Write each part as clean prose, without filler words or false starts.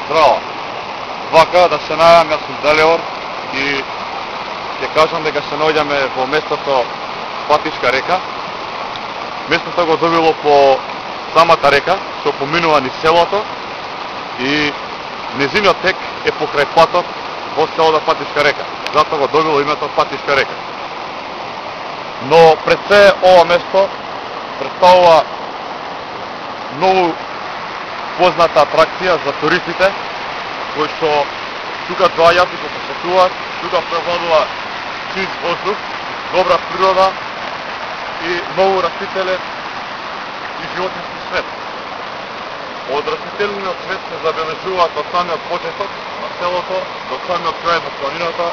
Здрава! Вака да се најавам, јас сум Далевор и ќе кажам дека се наоѓаме во местото Патишка река. Местото го добило по самата река, што поминува низ селото и незиниот тек е покрај патот во селото Патишка река. Затоа го добило името Патишка река. Но пред се ова место представува многу позната атракција за туристите кои што тука доаѓаат и го посетуваат. Тука превладува чист воздух, добра природа и многу растителен и животински свет. Од растителниот свет се забележуваат од самиот почеток на селото до самиот крај на планината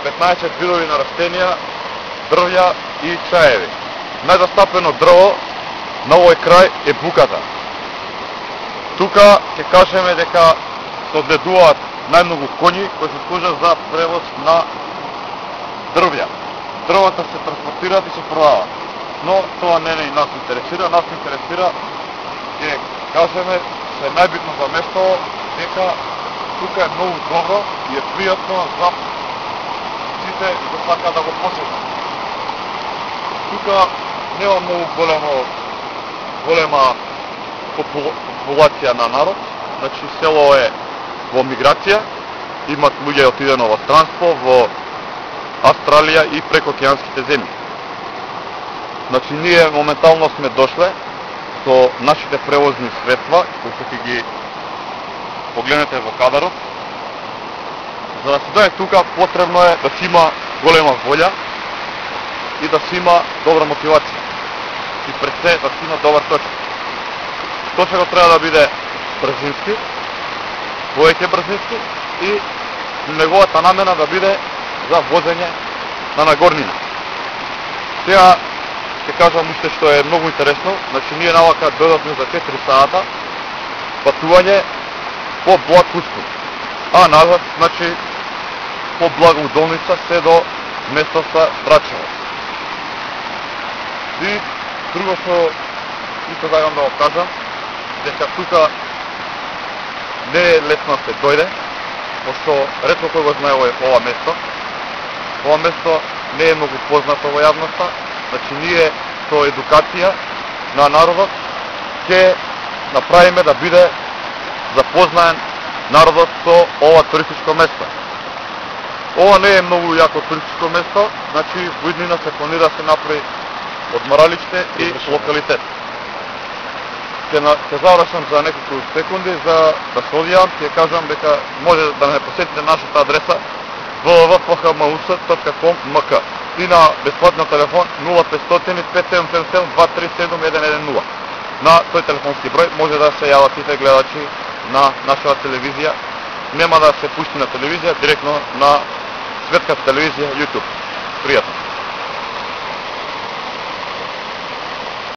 15 видови на растенија, дрвја и чаеви. Најзастапено дрво на овој крај е буката. Тука ќе кажеме дека се одгледуваат најмногу коњи кои се служат за превоз на дрвја. Дрвата се транспортираат и се продаваат. Но тоа не нас интересира, нас интересира ќе кажеме се најбитно за место дека тука е многу добро и е пријатно за сите кои сакаат да го посетат. Тука нема многу голема популација на народ, значи село е во миграција, имат луѓе отидено во странство, во Австралија и прекоокеанските земји. Значи ние моментално сме дошле со нашите превозни средства, кои што ќе ги погледнете во кадарот. За да се дојде тука потребно е да се има голема волја и да се има добра мотивација. И пред се да се има добар точок. Точкот треба да биде брзински, повеќе брзински и неговата намена да биде за возење на нагорнина. Сега ќе кажам уште што е многу интересно, значи ние навака дојдовме за 4 сата патување по благ Успун, а назад, значи по блага Удолница се до местоста Драчево. И друго што исто сакам да го кажам, дека тука не е лесно да се дојде, пошто ретко кој го знае ова место. Ова место не е многу познато во јавноста, значи ние со едукација на народот ќе направиме да биде запознаен народот со ова туристичко место. Ова не е многу јако туристичко место, значи во иднина се планира да се направи одморалиште и локалитет. Ќе завршам за неколку секунди за да се одјавам, ќе кажам дека може да ме посетите нашата адреса www.phmaus.com.mk и на бесплатен телефон 0500 5777 237 110. На тој телефонски број може да се јават сите гледачи на нашата телевизија. Нема да се пушти на телевизија, директно на светската телевизија YouTube. Пријатно.